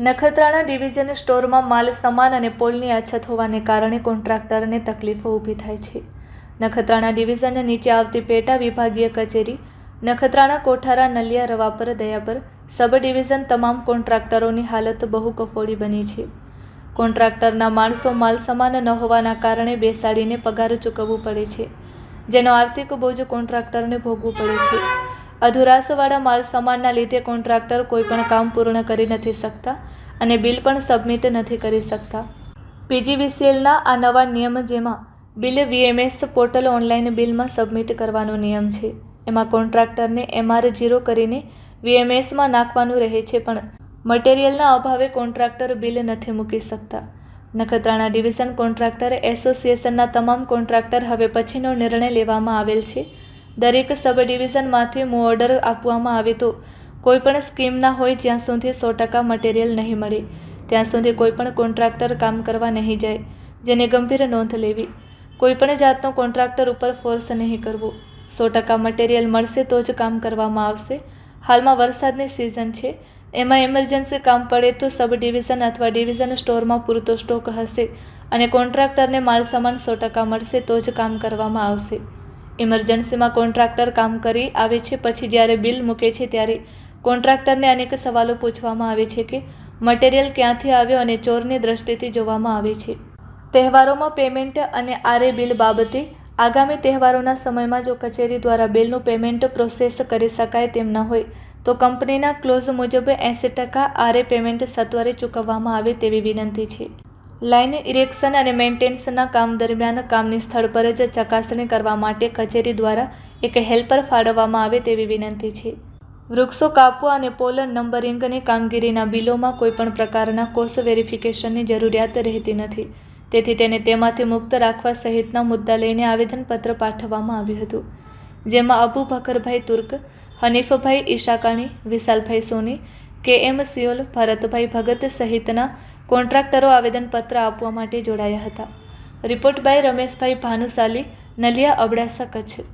Nakhatrana division સ્ટોરમાં માલ સામાન અને પોલની અછત હોવાને કારણે કોન્ટ્રાક્ટરને તકલીફો ઊભી થાય છે. નખત્રાણા ડિવિઝન નીચે આવતી પેટા વિભાગીય કચેરી નખત્રાણા, કોઠારા, નલિયા, રવાપર, દયાપર સબ ડિવિઝન તમામ કોન્ટ્રાક્ટરોની હાલત બહુ કફોડી બની છે. કોન્ટ્રાક્ટરના માણસો માલ સામાન ન હોવાના કારણે બેસાડીને પગાર ચૂકવવું પડે છે, જેનો આર્થિક બોજ કોન્ટ્રાક્ટરને ભોગવવું પડે છે. અધુરાશવાળા માલ સામાનના લીધે કોન્ટ્રાક્ટર કોઈપણ કામ પૂર્ણ કરી નથી શકતા અને બિલ પણ સબમિટ નથી કરી શકતા. પીજીવીસીએલના આ નવા નિયમ, જેમાં બિલ વીએમએસ પોર્ટલ ઓનલાઈન બિલમાં સબમિટ કરવાનો નિયમ છે, એમાં કોન્ટ્રાક્ટરને MR0 કરીને વીએમએસમાં નાખવાનું રહે છે, પણ મટીરિયલના અભાવે કોન્ટ્રાક્ટર બિલ નથી મૂકી શકતા. નખત્રાણા ડિવિઝન કોન્ટ્રાક્ટર એસોસિએશનના તમામ કોન્ટ્રાક્ટર હવે પછીનો નિર્ણય લેવામાં આવેલ છે. દરેક સબ ડિવિઝનમાંથી મૂવ ઓર્ડર આપવામાં આવે તો કોઈપણ સ્કીમ ના હોય જ્યાં સુધી 100% મટીરિયલ નહીં મળે ત્યાં સુધી કોઈપણ કોન્ટ્રાક્ટર કામ કરવા નહીં જાય, જેની ગંભીર નોંધ લેવી. કોઈપણ જાતનો કોન્ટ્રાક્ટર ઉપર ફોર્સ નહીં કરવો. 100% મટીરિયલ મળશે તો જ કામ કરવામાં આવશે. હાલમાં વરસાદની સિઝન છે, એમાં ઇમરજન્સી કામ પડે તો સબ ડિવિઝન અથવા ડિવિઝન સ્ટોરમાં પૂરતો સ્ટોક હશે અને કોન્ટ્રાક્ટરને માલ સામાન 100% મળશે તો જ કામ કરવામાં આવશે. ઇમરજન્સીમાં કોન્ટ્રાક્ટર કામ કરી આવે છે, પછી જ્યારે બિલ મૂકે છે ત્યારે કોન્ટ્રાક્ટરને અનેક સવાલો પૂછવામાં આવે છે કે મટીરિયલ ક્યાંથી આવ્યો અને ચોરની દ્રષ્ટિથી જોવામાં આવે છે. તહેવારોમાં પેમેન્ટ અને આરએ બિલ બાબતે આગામી તહેવારોના સમયમાં જો કચેરી દ્વારા બિલનું પેમેન્ટ પ્રોસેસ કરી શકાય તેમ ન હોય તો કંપનીના ક્લોઝ મુજબ 80% આરએ પેમેન્ટ સત્વરે ચૂકવવામાં આવે તેવી વિનંતી છે. લાઇન ઇરેક્શન અને મેન્ટેનન્સના કામ દરમિયાન કામની સ્થળ પર જ ચકાસણી કરવા માટે કચેરી દ્વારા એક હેલ્પર ફાળવવામાં આવે તેવી વિનંતી છે. વૃક્ષો કાપવા અને પોલ નંબરિંગની કામગીરીના બિલોમાં કોઈપણ પ્રકારના કોસ્ટ વેરિફિકેશનની જરૂરિયાત રહેતી નથી, તેથી તેને તેમાંથી મુક્ત રાખવા સહિતના મુદ્દા લઈને આવેદનપત્ર પાઠવવામાં આવ્યું હતું, જેમાં અબુ બકરભાઈ તુર્ક, હનીફભાઈ ઈશાકાણી, વિશાલભાઈ સોની, KM સિયોલ, ભરતભાઈ ભગત સહિતના કોન્ટ્રાક્ટરો આવેદનપત્ર આપવા માટે જોડાયા હતા. Report by Rameshbhai Bhanushali, Naliya, Abdasa, Kutch.